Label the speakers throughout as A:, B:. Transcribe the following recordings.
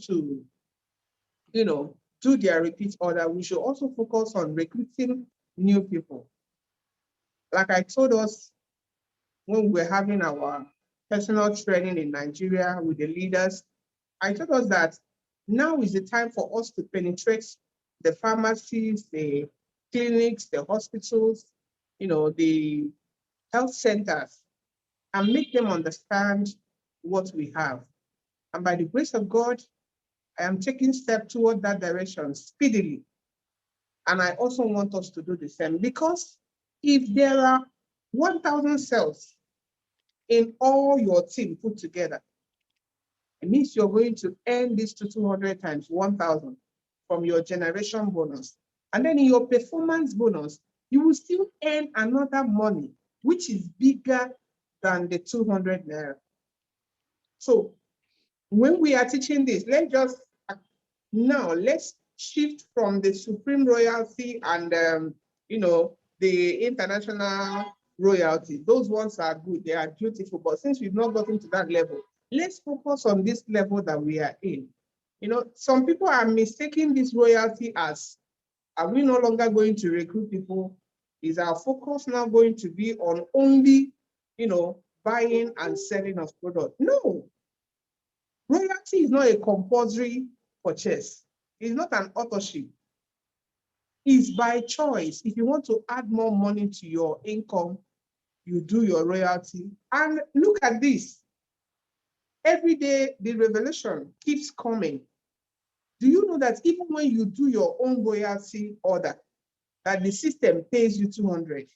A: to, do their repeat order, we should also focus on recruiting new people. Like I told us when we were having our personal training in Nigeria with the leaders, I told us that now is the time for us to penetrate the pharmacies, the clinics, the hospitals, the health centers, and make them understand what we have. And by the grace of God, I am taking steps toward that direction speedily. And I also want us to do the same, because if there are 1,000 cells in all your team put together, it means you're going to earn this to 200 times 1,000 from your generation bonus. And then in your performance bonus, you will still earn another money, which is bigger than the 200 naira. So when we are teaching this, let's shift from the supreme royalty and the international royalty. Those ones are good, they are beautiful, but since we've not gotten to that level, let's focus on this level that we are in. Some people are mistaking this royalty as, are we no longer going to recruit people? Is our focus now going to be on only, buying and selling of product? No. Royalty is not a compulsory purchase. It's not an authorship. It's by choice. If you want to add more money to your income, you do your royalty. And look at this. Every day, the revelation keeps coming. Do you know that even when you do your own royalty order, that the system pays you 200?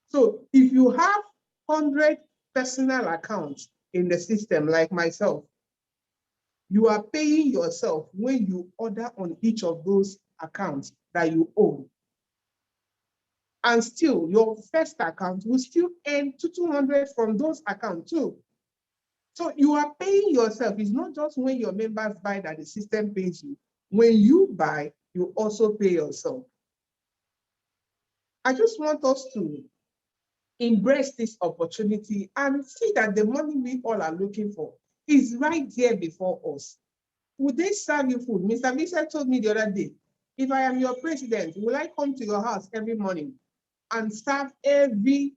A: So if you have 100 personal accounts in the system, like myself, you are paying yourself when you order on each of those accounts that you own. And still, your first account will still earn 200 from those accounts too. So you are paying yourself. It's not just when your members buy that the system pays you. When you buy, you also pay yourself. I just want us to embrace this opportunity and see that the money we all are looking for is right there before us. Would they serve you food? Mr. Misa told me the other day, if I am your president, will I come to your house every morning and serve every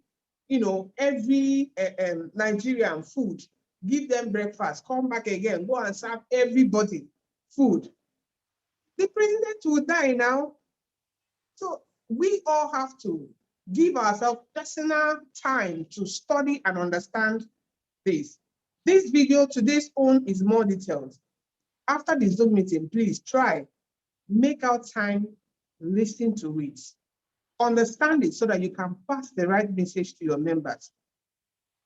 A: Nigerian food, give them breakfast, come back again, go and serve everybody food? The president will die now. So we all have to give ourselves personal time to study and understand this. This video, today's own, is more detailed. After the Zoom meeting, please try, make out time, listen to it, understand it so that you can pass the right message to your members.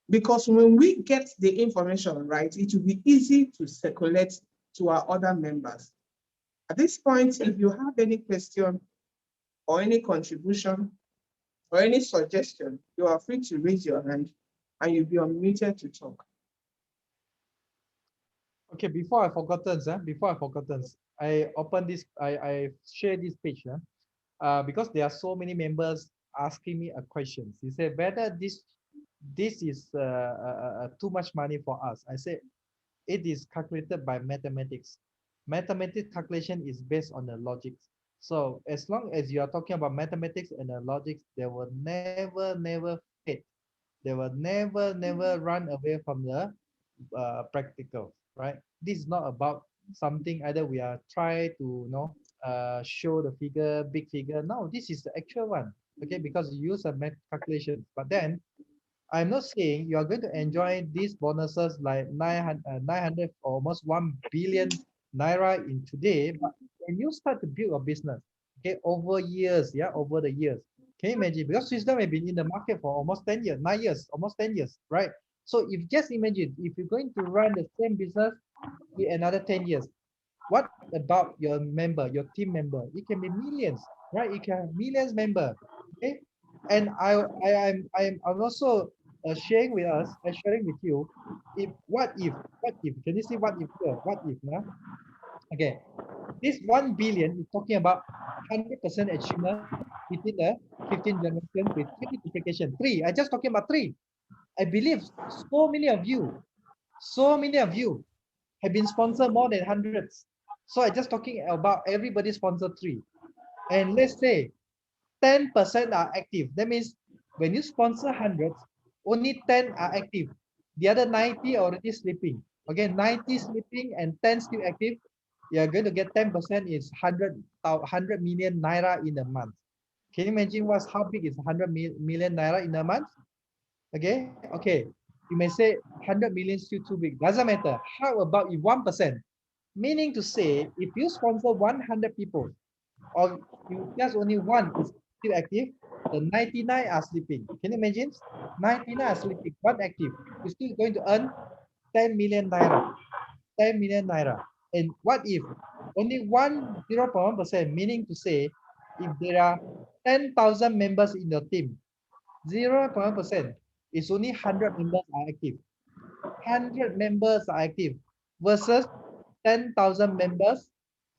A: Because when we get the information right, it will be easy to circulate to our other members. At this point, if you have any question or any contribution or any suggestion, you are free to raise your hand and you'll be unmuted to talk.
B: Okay, before I forgotten, I open this, I share this page, because there are so many members asking me a question. He said whether this is too much money for us. I said it is calculated by mathematics. Mathematics calculation is based on the logic. So as long as you are talking about mathematics and the logic, they will never fade. They will never run away from the practical, right? This is not about something either we are try to show the figure, big figure. No, this is the actual one. Okay, because you use a math calculation. But then I'm not saying you are going to enjoy these bonuses like 900 or almost 1 billion naira in today. But when you start to build a business, okay, over years, over the years, can you imagine? Because Switzerland have been in the market for almost 10 years, 9 years, almost 10 years, right? So if just imagine, if you're going to run the same business in another 10 years, what about your member, your team member? It can be millions, right? You can have millions member, okay? And I'm also sharing with us, sharing with you, what if, can you see what if here? What if now? Okay, this 1 billion is talking about 100% achievement within the 15 generations with 3 multiplication. 3, I just talking about 3. I believe so many of you have been sponsored more than hundreds. So I just talking about everybody sponsored 3. And let's say 10% are active. That means when you sponsor hundreds, only 10 are active. The other 90 are already sleeping. Okay, 90 sleeping and 10 still active. You're going to get 10% is 100 million naira in a month. Can you imagine how big is 100 million naira in a month? Okay. You may say 100 million is still too big. Doesn't matter. How about if 1%? Meaning to say, if you sponsor 100 people, or you just only one is still active, the 99 are sleeping. Can you imagine? 99 are sleeping, one active. You're still going to earn 10 million naira. 10 million naira. And what if only 0.1%, meaning to say, if there are 10,000 members in your team, 0.1% is only 100 members are active. 100 members are active versus 10,000 members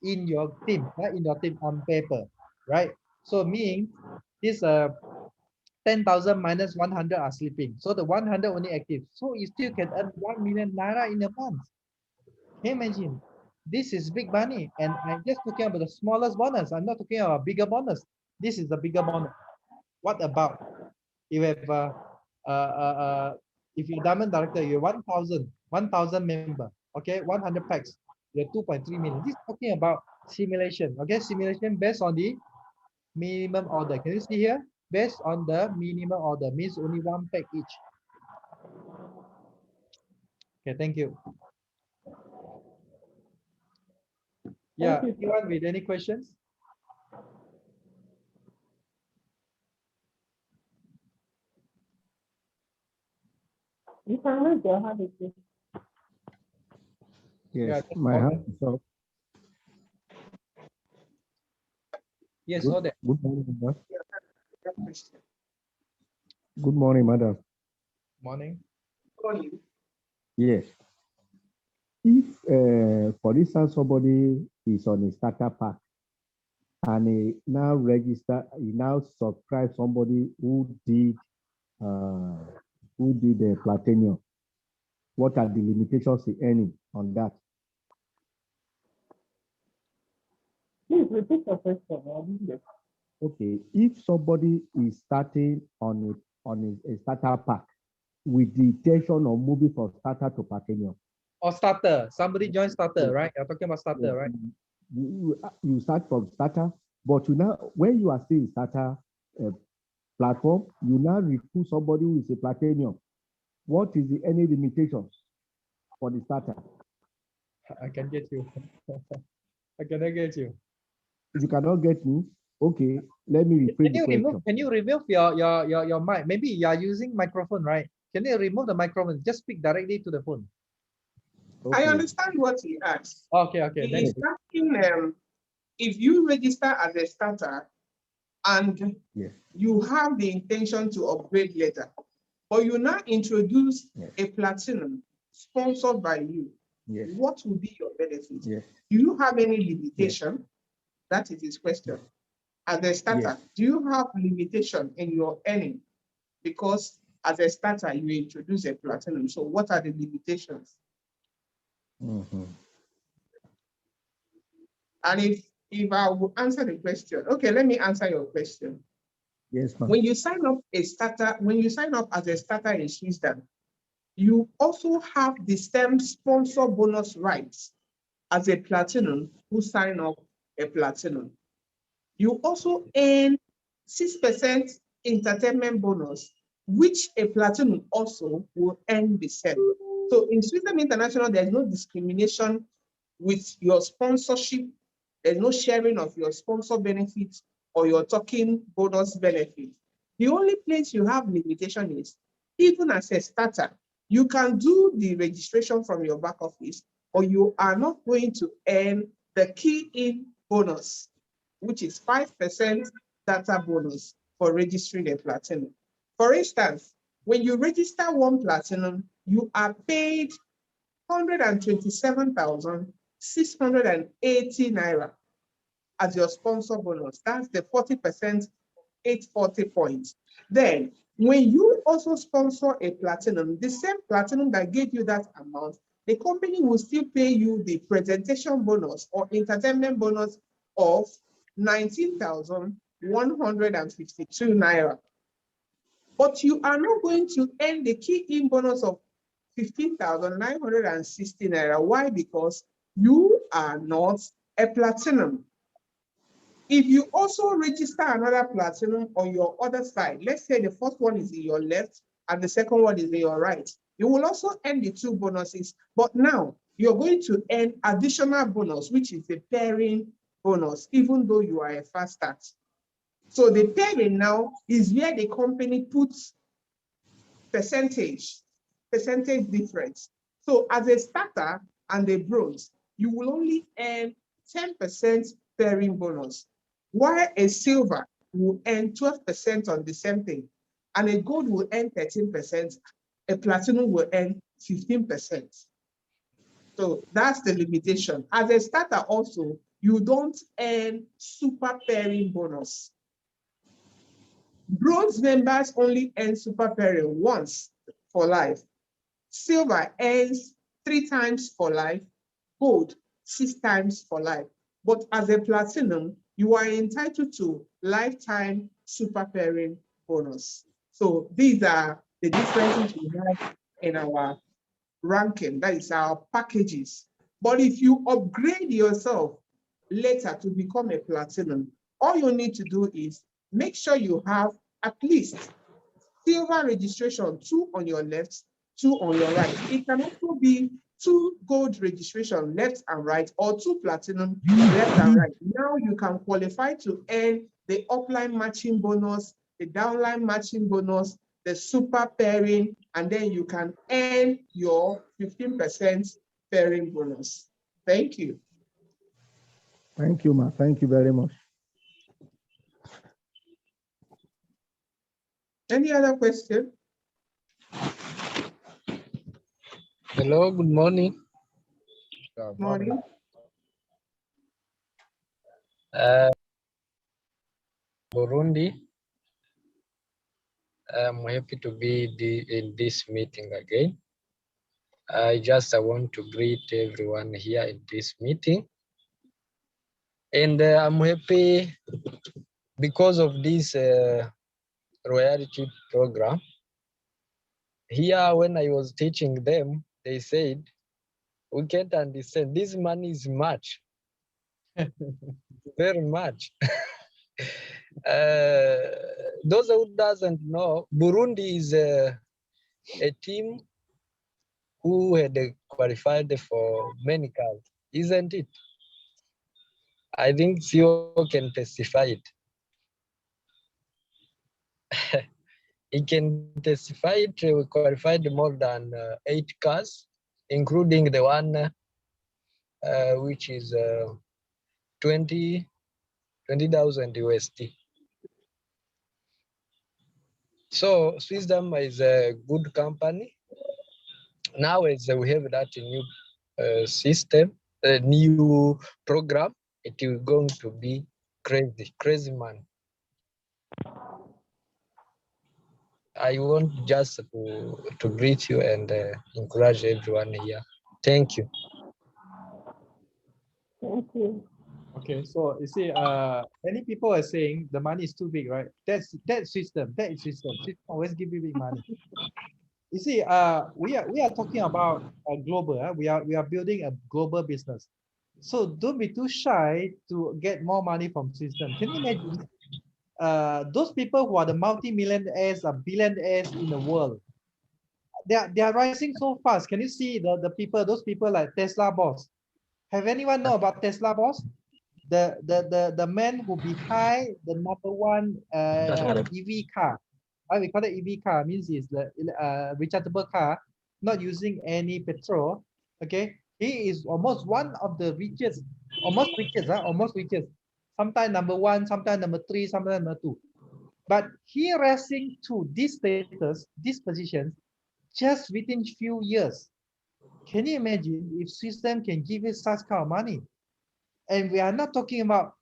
B: in your team, in your team on paper, right? So means this 10,000 minus 100 are sleeping. So the 100 only active. So you still can earn 1 million naira in a month. Can you imagine? This is big money. And I'm just talking about the smallest bonus. I'm not talking about bigger bonus. This is the bigger bonus. What about you have if you're diamond director, you're 1,000 member, okay, 100 packs, you're 2.3 million. This is talking about simulation, okay, simulation based on the minimum order. Can you see here? Based on the minimum order means only 1 pack each. Okay, thank you. Yeah, anyone with any questions?
C: You can raise your hand if you.
D: Yes,
B: Yeah,
D: my hand is up.
B: Yes,
D: Good,
B: order.
D: good morning, madam. Good morning, madam.
B: Morning.
D: Yes. If, for instance, somebody is on a starter pack and he now subscribe somebody who did the platinum, what are the limitations he earning on that?
C: Please repeat your question.
D: Okay, if somebody is starting on a starter pack with the intention of moving from starter to platinum.
B: Or starter, somebody join starter, right? You're talking about starter,
D: Yes.
B: right?
D: You start from starter, but you now, when you are still in starter platform, you now recruit somebody who is a platinum. What is any limitations for the starter?
B: I can get you. I cannot get you.
D: You cannot get me. Okay, let me rephrase the question.
B: Can you remove your mic? Maybe you are using microphone, right? Can you remove the microphone? Just speak directly to the phone.
D: Okay.
A: I understand what he asked.
B: Okay.
A: He is asking if you register as a starter and
D: yes,
A: you have the intention to upgrade later, but you now introduce
D: yes,
A: a platinum sponsored by you,
D: yes,
A: what will be your benefit?
D: yes,
A: Do you have any limitation? That is his question. As a starter,
D: yes.
A: do you have limitation in your earning? Because as a starter, you introduce a platinum. So what are the limitations?
D: Mhm.
A: And if I will answer the question, okay, let me answer your question.
D: Yes, ma'am.
A: When you sign up as a starter in Sweden, you also have the same sponsor bonus rights as a platinum who sign up a platinum. You also earn 6% entertainment bonus, which a platinum also will earn the same. So in Sweden International, there's no discrimination with your sponsorship. There's no sharing of your sponsor benefits or your token bonus benefits. The only place you have limitation is, even as a starter, you can do the registration from your back office, or you are not going to earn the key-in bonus, which is 5% data bonus for registering a platinum. For instance, when you register one platinum, you are paid 127,680 naira as your sponsor bonus. That's the 40%, 840 points. Then, when you also sponsor a platinum, the same platinum that gave you that amount the company will still pay you the presentation bonus or entertainment bonus of 19,152 naira. But you are not going to earn the key-in bonus of 15,960 naira. Why? Because you are not a platinum. If you also register another platinum on your other side, let's say the first one is in your left and the second one is in your right, you will also earn the two bonuses. But now you're going to earn additional bonus, which is the pairing bonus, even though you are a fast start. So the pairing now is where the company puts percentage difference. So as a starter and a bronze, you will only earn 10% pairing bonus, while a silver will earn 12% on the same thing, and a gold will earn 13%, a platinum will earn 15%. So that's the limitation. As a starter also, you don't earn super pairing bonus. Bronze members only earn super pairing once for life. Silver earns 3 times for life, gold 6 times for life. But as a platinum, you are entitled to lifetime super pairing bonus. So these are the differences we have in our ranking, that is our packages. But if you upgrade yourself later to become a platinum, all you need to do is make sure you have at least silver registration, 2 on your left, 2 on your right. It can also be 2 gold registration, left and right, or 2 platinum, left and right. Now you can qualify to earn the upline matching bonus, the downline matching bonus, the super pairing, and then you can earn your 15% pairing bonus. Thank you.
D: Thank you, Ma. Thank you very much.
A: Any other question?
E: Hello, good morning.
A: Morning.
E: Burundi. I'm happy to be in this meeting again. I want to greet everyone here in this meeting. And I'm happy because of this royalty program. Here, when I was teaching them, they said, we can't understand, this money is much, very much. Those who doesn't know, Burundi is a team who had qualified for many cars, isn't it? I think CEO can testify it. He can testify it. We qualified more than 8 cars, including the one which is 20,000 USD. So Switzerland is a good company. Now as we have that new system, a new program, it is going to be crazy man. I want just to greet you and encourage everyone here. Thank you.
C: Thank you.
B: Okay, so you see, many people are saying the money is too big, right? That system. System always give you big money. You see, we are talking about a global. We are building a global business. So don't be too shy to get more money from system. Can you imagine? Those people who are the multi-millionaires or billionaires in the world, they are rising so fast. Can you see the people, those people like Tesla boss? Have anyone know about Tesla boss? The man who behind the #1 EV car. We call it EV car, means it's the rechargeable car, not using any petrol. Okay, he is almost one of the richest, almost richest. Sometimes #1, sometimes #3, sometimes #2. But he rising to this status, this position, just within few years. Can you imagine if system can give you such kind of money? And we are not talking about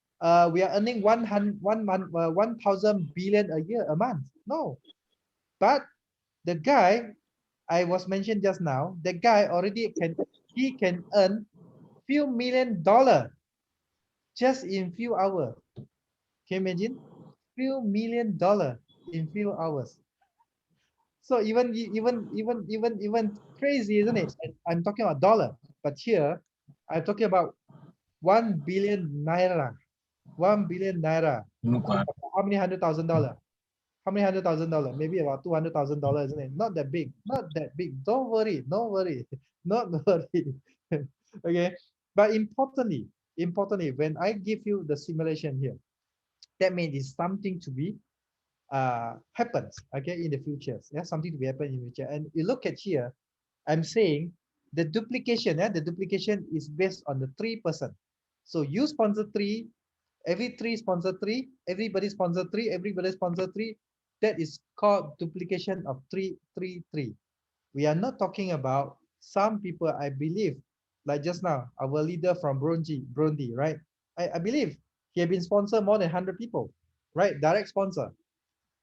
B: we are earning 1,000 billion a year, a month. No, but the guy I was mentioned just now, the guy already can earn few $1 million just in few hours. Can you imagine? Few $1 million in few hours. So even crazy, isn't it? And I'm talking about dollar, but here I'm talking about 1 billion naira. 1 billion naira. How many $100,000? How many $100,000? Maybe about $200,000, isn't it? Not that big. Not that big. Don't worry. Don't worry. Not worry. Okay. But importantly, when I give you the simulation here, that means it's something to be happens, okay, in the future. Yeah, something to be happen in the future. And you look at here, I'm saying the duplication, the duplication is based on the 3%. So you sponsor 3, every 3 sponsor 3, everybody sponsor 3, everybody sponsor 3. That is called duplication of 3, 3, 3. We are not talking about some people, I believe, like just now, our leader from Burundi, right? I believe he had been sponsored more than 100 people, right? Direct sponsor.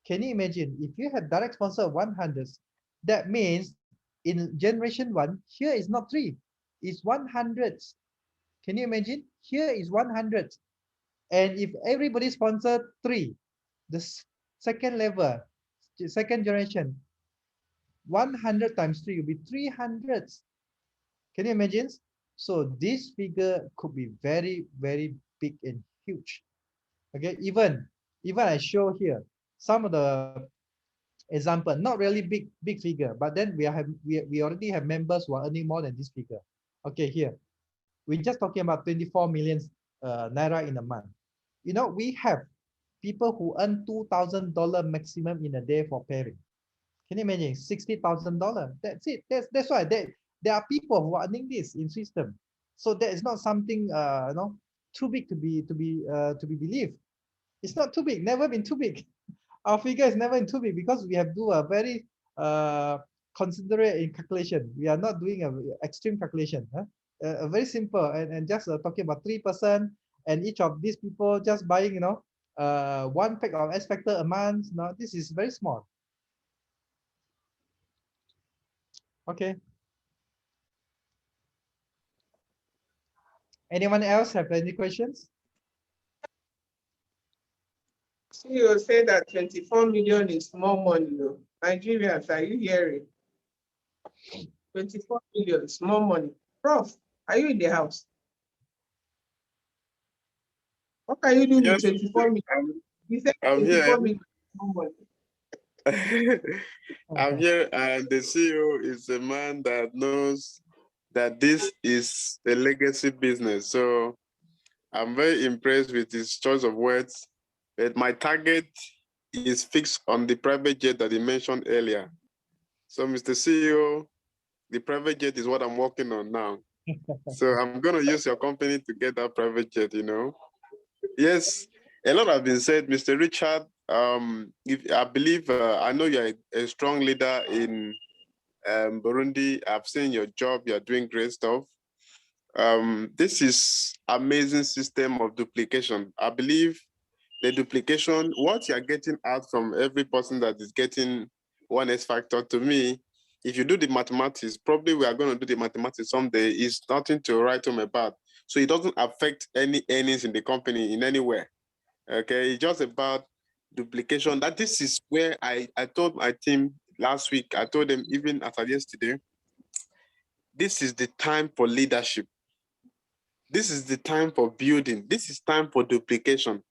B: Can you imagine if you have direct sponsor 100, that means in generation 1, here is not 3, it's 100. Can you imagine? Here is 100. And if everybody sponsored 3, the second level, second generation, 100 times 3 will be 300. Can you imagine? So this figure could be very, very big and huge. Okay, even I show here some of the example, not really big figure, but then we already have members who are earning more than this figure. Okay, here we're just talking about 24 million naira in a month. You know, we have people who earn $2,000 maximum in a day for pairing. Can you imagine? $60,000. That's it. That's why there are people who are earning this in system. So that is not something too big to be believed. It's not too big. Never been too big. Our figure is never in too big because we have do a very considerate in calculation. We are not doing a extreme calculation. Huh? Very simple and just talking about 3%, and each of these people just buying one pack of S factor a month. No, this is very small. Okay. Anyone else have any questions?
A: CEO said that 24 million is more money. Nigerians, are you hearing? 24 million is more money. Prof, are you in the house? What can you do with 24 million? He said
F: I'm
A: 24
F: here.
A: million is more money.
F: I'm here, and the CEO is a man that knows that this is a legacy business. So I'm very impressed with his choice of words. But my target is fixed on the private jet that he mentioned earlier. So, Mr. CEO, the private jet is what I'm working on now. So I'm going to use your company to get that private jet, Yes, a lot has been said, Mr. Richard. I believe, I know you're a strong leader in Burundi. I've seen your job. You're doing great stuff. This is amazing system of duplication. I believe the duplication, what you're getting out from every person that is getting one S factor, to me, if you do the mathematics, probably we are going to do the mathematics someday, is nothing to write home about. So it doesn't affect any earnings in the company in any way. Okay, it's just about duplication. That this is where I told my team last week, I told them even after yesterday, this is the time for leadership. This is the time for building. This is time for duplication.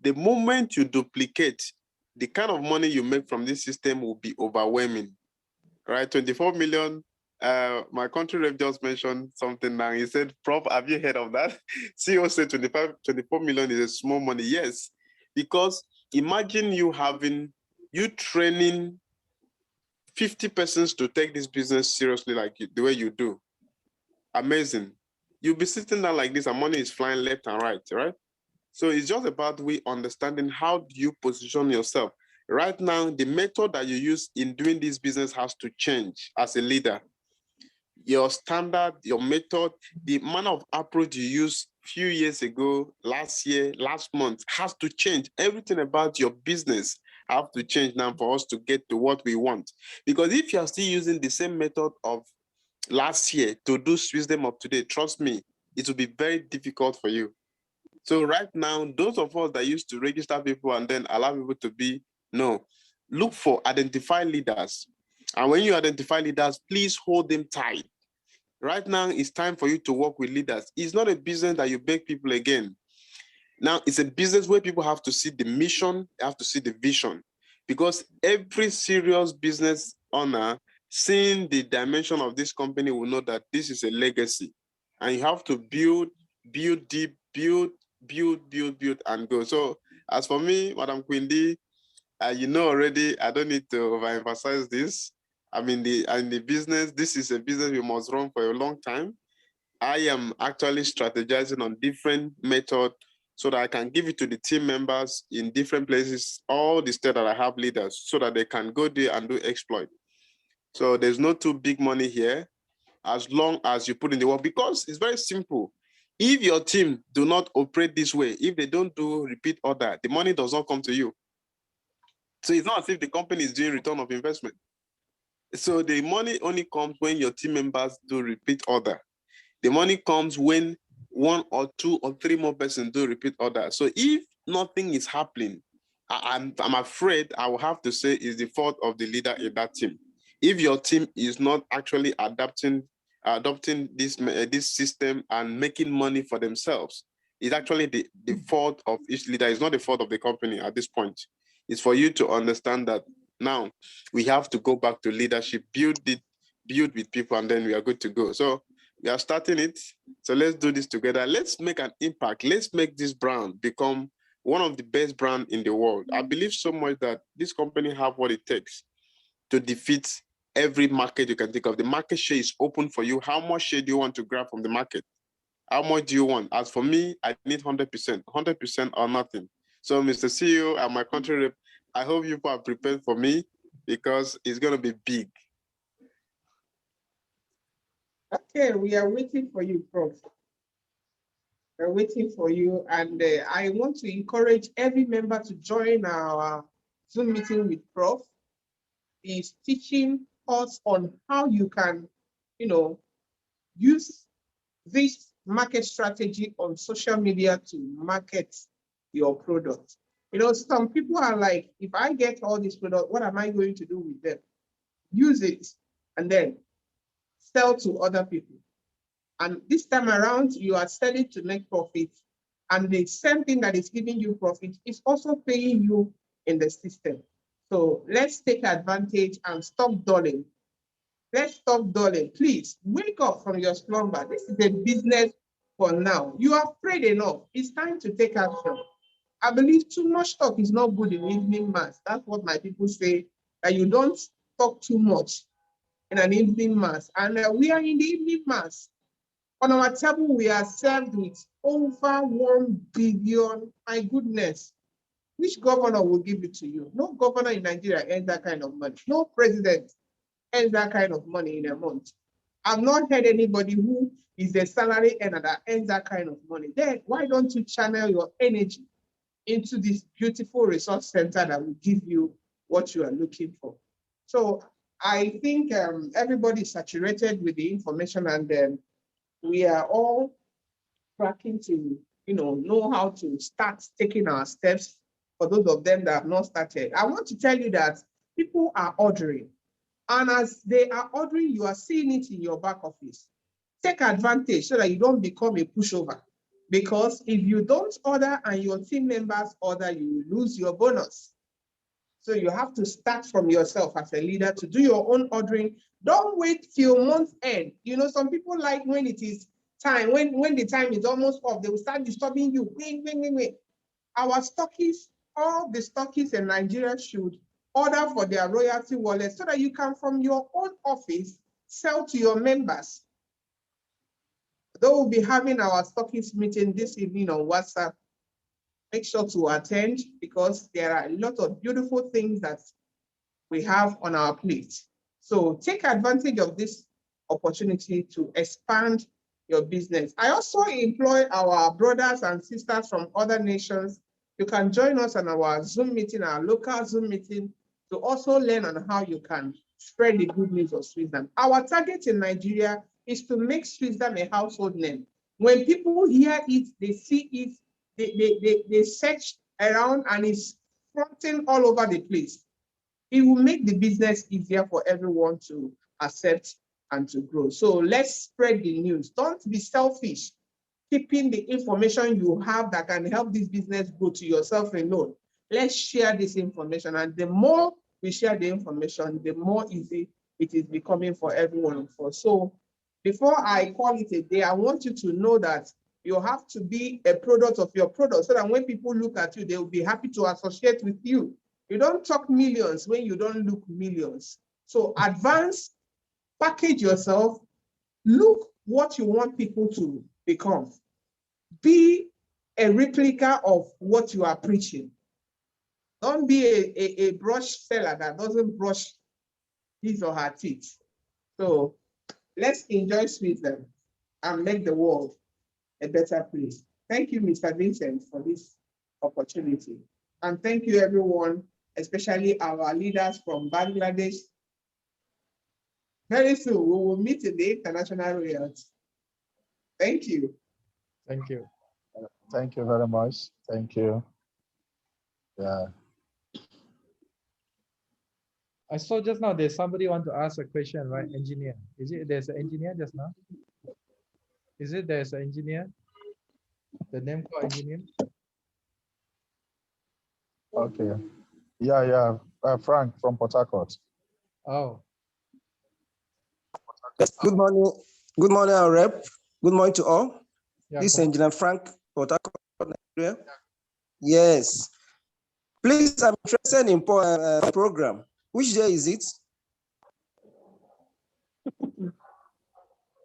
F: The moment you duplicate, the kind of money you make from this system will be overwhelming, right? 24 million. My country rep just mentioned something now. He said, Prof, have you heard of that? CEO said 24 million is a small money. Yes, because imagine you training 50 persons to take this business seriously like the way you do. Amazing. You'll be sitting down like this and money is flying left and right? So it's just about we understanding how do you position yourself. Right now, the method that you use in doing this business has to change as a leader. Your standard, your method, the manner of approach you used few years ago, last year, last month has to change. Everything about your business have to change now for us to get to what we want. Because if you are still using the same method of last year to do wisdom of today, trust me, it will be very difficult for you. So right now, those of us that used to register people and then allow people to be, no, look for, identify leaders. And when you identify leaders, please hold them tight. Right now, it's time for you to work with leaders. It's not a business that you beg people again. Now, it's a business where people have to see the mission, they have to see the vision. Because every serious business owner, seeing the dimension of this company, will know that this is a legacy. And you have to build deep, build, and go. So as for me, Madam Quindi, you know already, I don't need to overemphasize this. I mean, in the business, this is a business we must run for a long time. I am actually strategizing on different methods so that I can give it to the team members in different places, all the state that I have leaders, so that they can go there and do exploit. So there's no too big money here, as long as you put in the work, because it's very simple. If your team do not operate this way, if they don't do repeat order, the money does not come to you. So it's not as if the company is doing return of investment. So the money only comes when your team members do repeat order. The money comes when 1 or 2 or 3 more persons do repeat order. So if nothing is happening, I'm afraid I will have to say it's the fault of the leader in that team. If your team is not actually adopting this system and making money for themselves, it's actually the fault of each leader. It's not the fault of the company at this point. It's for you to understand that now we have to go back to leadership, build with people, and then we are good to go. So we are starting it. So let's do this together. Let's make an impact. Let's make this brand become one of the best brands in the world. I believe so much that this company have what it takes to defeat every market you can think of. The market share is open for you. How much share do you want to grab from the market? How much do you want? As for me, I need 100%, 100% or nothing. So Mr. CEO and my country rep, I hope you are prepared for me because it's going to be big.
A: Okay, we are waiting for you, Prof. We're waiting for you. And I want to encourage every member to join our Zoom meeting with Prof. He's teaching us on how you can, use this market strategy on social media to market your product. Some people are like, if I get all this product, what am I going to do with them? Use it and then sell to other people. And this time around, you are selling to make profit. And the same thing that is giving you profit is also paying you in the system. So let's take advantage and stop dulling. Let's stop dulling. Please wake up from your slumber. This is a business for now. You have prayed enough. It's time to take action. I believe too much talk is not good in evening mass. That's what my people say, that you don't talk too much in an evening mass. And we are in the evening mass. On our table, we are served with over 1 billion. My goodness. Which governor will give it to you? No governor in Nigeria earns that kind of money. No president earns that kind of money in a month. I've not heard anybody who is a salary earner that earns that kind of money. Then why don't you channel your energy into this beautiful resource center that will give you what you are looking for? So I think everybody is saturated with the information, and we are all tracking to know how to start taking our steps. For those of them that have not started, I want to tell you that people are ordering. And as they are ordering, you are seeing it in your back office. Take advantage so that you don't become a pushover. Because if you don't order and your team members order, you will lose your bonus. So you have to start from yourself as a leader to do your own ordering. Don't wait till month end. Some people like when it is time, when the time is almost up, they will start disturbing you. Wait. Our stockists, all the stockists in Nigeria should order for their royalty wallet so that you can, from your own office, sell to your members. Though we'll be having our stockist meeting this evening on WhatsApp, make sure to attend because there are a lot of beautiful things that we have on our plate. So take advantage of this opportunity to expand your business. I also employ our brothers and sisters from other nations You can join us on our Zoom meeting, our local Zoom meeting, to also learn on how you can spread the good news of Switzerland. Our target in Nigeria is to make Switzerland a household name. When people hear it, they see it, they search around and it's fronting all over the place. It will make the business easier for everyone to accept and to grow. So let's spread the news. Don't be selfish, keeping the information you have that can help this business grow to yourself alone. Let's share this information. And the more we share the information, the more easy it is becoming for everyone of us. So before I call it a day, I want you to know that you have to be a product of your product so that when people look at you, they will be happy to associate with you. You don't talk millions when you don't look millions. So advance, package yourself, look what you want people to become. Be a replica of what you are preaching. Don't be a brush seller that doesn't brush his or her teeth. So let's enjoy Switzerland and make the world a better place. Thank you, Mr. Vincent, for this opportunity. And thank you, everyone, especially our leaders from Bangladesh. Very soon, we will meet in the International Royalty. Thank you.
B: Thank you.
G: Thank you very much. Thank you. Yeah.
B: I saw just now there's somebody want to ask a question, right? Engineer. Is it there's an engineer just now? Is it there's an engineer? The name called engineer?
G: Okay. Yeah. Frank from Port Harcourt.
B: Oh,
H: Good morning. Good morning, our rep. Good morning to all.
B: yeah.
H: This is
B: come on.
H: Engineer Frank, Port Harcourt, Nigeria. Yes. Please, I'm interested in program. Which day is it?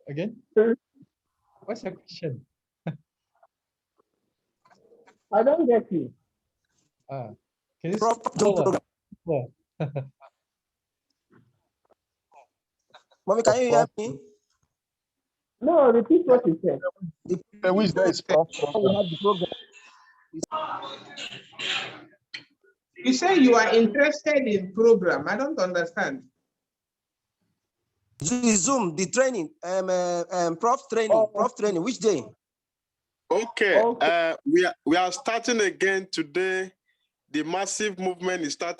B: Again? What's your question?
C: I don't get you.
B: Can you
H: Prof,
B: speak slower?
H: program.
B: Slower.
H: Mommy, can you hear me?
C: No, repeat what you said.
G: Which day is Prof?
H: We have the program.
A: You say you are interested in program. I don't understand.
H: The Zoom, the training, prof training. Which day?
F: Okay, we are starting again today. The massive movement is starting.